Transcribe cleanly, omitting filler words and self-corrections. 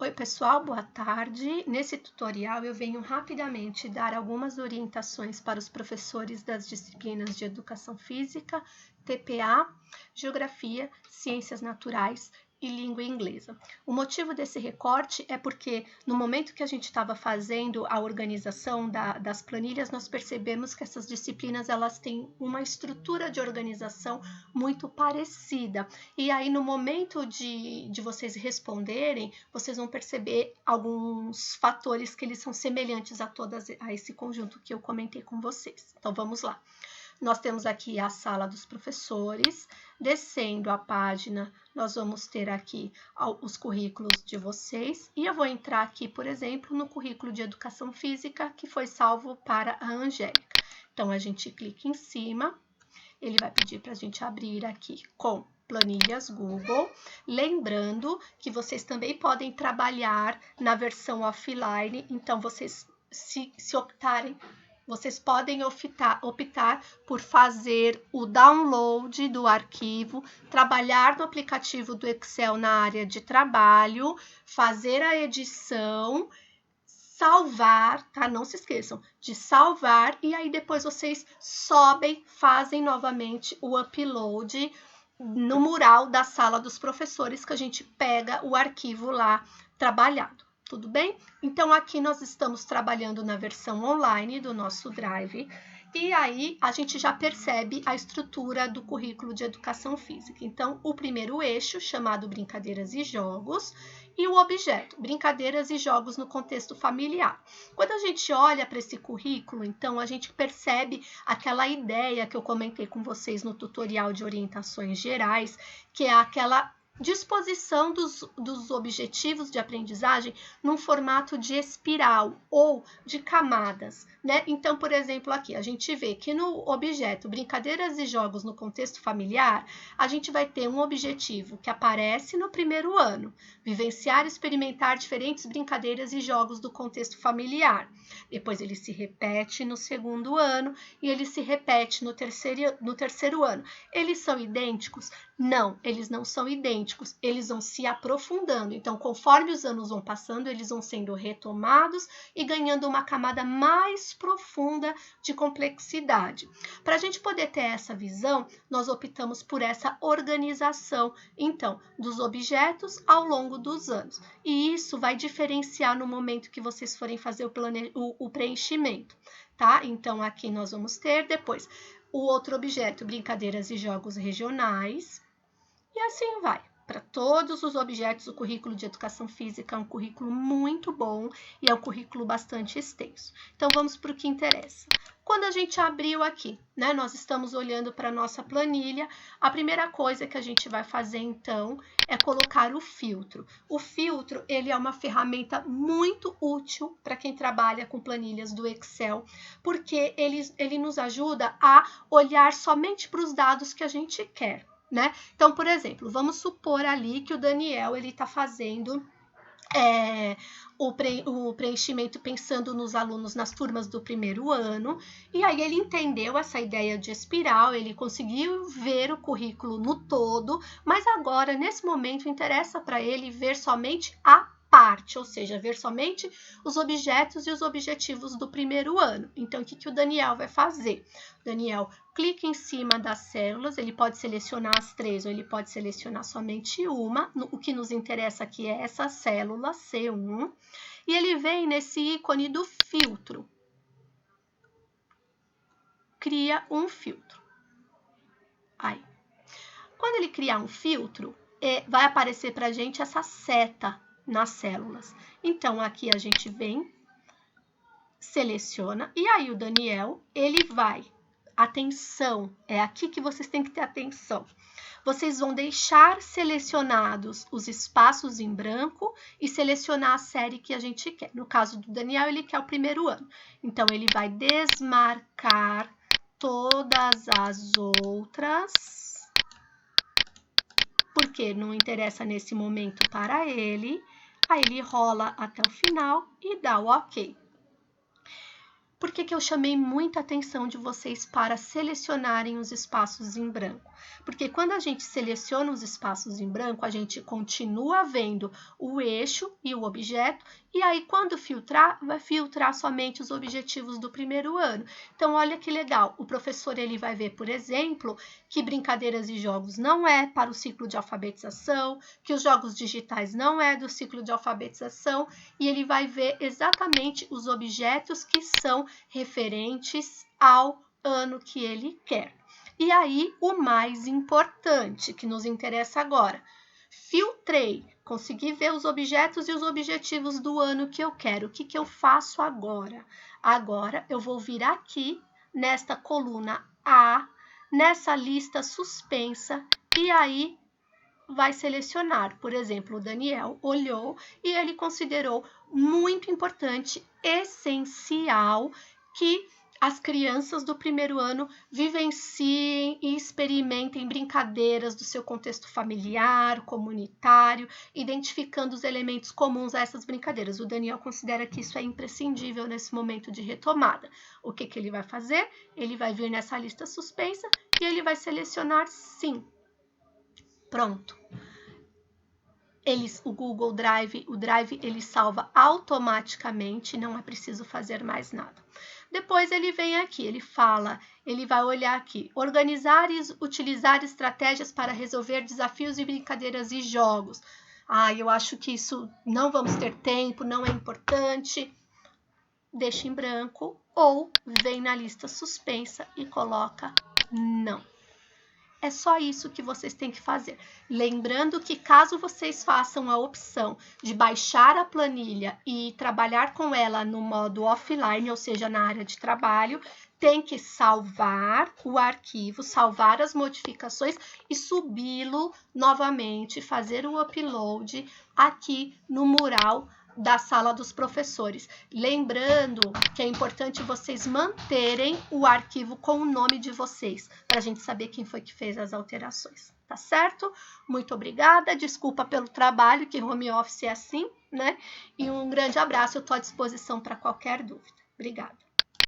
Oi pessoal, boa tarde. Nesse tutorial eu venho rapidamente dar algumas orientações para os professores das disciplinas de Educação Física, TPA, Geografia, Ciências Naturais e Língua Inglesa. O motivo desse recorte é porque no momento que a gente estava fazendo a organização das planilhas, nós percebemos que essas disciplinas elas têm uma estrutura de organização muito parecida. E aí no momento de vocês responderem, vocês vão perceber alguns fatores que eles são semelhantes a esse conjunto que eu comentei com vocês. Então vamos lá. Nós temos aqui a sala dos professores, descendo a página, nós vamos ter aqui os currículos de vocês, e eu vou entrar aqui, por exemplo, no currículo de Educação Física, que foi salvo para a Angélica. Então, a gente clica em cima, ele vai pedir para a gente abrir aqui com planilhas Google, lembrando que vocês também podem trabalhar na versão offline, então vocês se optarem, vocês podem optar por fazer o download do arquivo, trabalhar no aplicativo do Excel na área de trabalho, fazer a edição, salvar, tá? Não se esqueçam de salvar e aí depois vocês sobem, fazem novamente o upload no mural da sala dos professores que a gente pega o arquivo lá trabalhado. Tudo bem? Então, aqui nós estamos trabalhando na versão online do nosso Drive e aí a gente já percebe a estrutura do currículo de Educação Física. Então, o primeiro eixo, chamado Brincadeiras e Jogos, e o objeto, Brincadeiras e Jogos no Contexto Familiar. Quando a gente olha para esse currículo, então, a gente percebe aquela ideia que eu comentei com vocês no tutorial de orientações gerais, que é aquela disposição dos objetivos de aprendizagem num formato de espiral ou de camadas, né? Então, por exemplo, aqui a gente vê que no objeto Brincadeiras e Jogos no Contexto Familiar, a gente vai ter um objetivo que aparece no primeiro ano, vivenciar e experimentar diferentes brincadeiras e jogos do contexto familiar. Depois ele se repete no segundo ano e ele se repete no terceiro ano. Eles são idênticos? Não, eles não são idênticos, eles vão se aprofundando. Então, conforme os anos vão passando, eles vão sendo retomados e ganhando uma camada mais profunda de complexidade. Para a gente poder ter essa visão, nós optamos por essa organização, então, dos objetos ao longo dos anos. E isso vai diferenciar no momento que vocês forem fazer o preenchimento, tá? Então, aqui nós vamos ter depois o outro objeto, Brincadeiras e Jogos Regionais. E assim vai. Para todos os objetos, o currículo de Educação Física é um currículo muito bom e é um currículo bastante extenso. Então, vamos para o que interessa. Quando a gente abriu aqui, né, nós estamos olhando para a nossa planilha, a primeira coisa que a gente vai fazer, então, é colocar o filtro. O filtro, ele é uma ferramenta muito útil para quem trabalha com planilhas do Excel, porque ele nos ajuda a olhar somente para os dados que a gente quer. Né? Então, por exemplo, vamos supor ali que o Daniel está fazendo o preenchimento pensando nos alunos nas turmas do primeiro ano, e aí ele entendeu essa ideia de espiral, ele conseguiu ver o currículo no todo, mas agora, nesse momento, interessa para ele ver somente a parte, ou seja, ver somente os objetos e os objetivos do primeiro ano. Então, o que o Daniel vai fazer? O Daniel clica em cima das células, ele pode selecionar as 3 ou ele pode selecionar somente uma. O que nos interessa aqui é essa célula, C1, e ele vem nesse ícone do filtro. Cria um filtro. Aí. Quando ele criar um filtro, vai aparecer para a gente essa seta nas células. Então, aqui a gente vem, seleciona, e aí o Daniel, ele vai, atenção, é aqui que vocês têm que ter atenção. Vocês vão deixar selecionados os espaços em branco e selecionar a série que a gente quer. No caso do Daniel, ele quer o primeiro ano. Então, ele vai desmarcar todas as outras, porque não interessa nesse momento para ele. Aí ele rola até o final e dá o OK. Por que eu chamei muita atenção de vocês para selecionarem os espaços em branco? Porque quando a gente seleciona os espaços em branco, a gente continua vendo o eixo e o objeto, e aí quando filtrar, vai filtrar somente os objetivos do primeiro ano. Então, olha que legal, o professor ele vai ver, por exemplo, que brincadeiras e jogos não é para o ciclo de alfabetização, que os jogos digitais não é do ciclo de alfabetização, e ele vai ver exatamente os objetos que são referentes ao ano que ele quer. E aí, o mais importante que nos interessa agora. Filtrei, consegui ver os objetos e os objetivos do ano que eu quero. O que eu faço agora? Agora, eu vou vir aqui, nesta coluna A, nessa lista suspensa, e aí vai selecionar. Por exemplo, o Daniel olhou e ele considerou muito importante, essencial, que as crianças do primeiro ano vivenciem e experimentem brincadeiras do seu contexto familiar, comunitário, identificando os elementos comuns a essas brincadeiras. O Daniel considera que isso é imprescindível nesse momento de retomada. O que ele vai fazer? Ele vai vir nessa lista suspensa e ele vai selecionar sim. Pronto. O Google Drive, o Drive, ele salva automaticamente, não é preciso fazer mais nada. Depois ele vem aqui, ele vai olhar aqui, organizar e utilizar estratégias para resolver desafios e brincadeiras e jogos. Eu acho que isso não vamos ter tempo, não é importante. Deixa em branco ou vem na lista suspensa e coloca não. É só isso que vocês têm que fazer. Lembrando que caso vocês façam a opção de baixar a planilha e trabalhar com ela no modo offline, ou seja, na área de trabalho, tem que salvar o arquivo, salvar as modificações e subi-lo novamente, fazer o upload aqui no mural da sala dos professores. Lembrando que é importante vocês manterem o arquivo com o nome de vocês, para a gente saber quem foi que fez as alterações, tá certo? Muito obrigada, desculpa pelo trabalho, que home office é assim, né? E um grande abraço, eu estou à disposição para qualquer dúvida. Obrigada.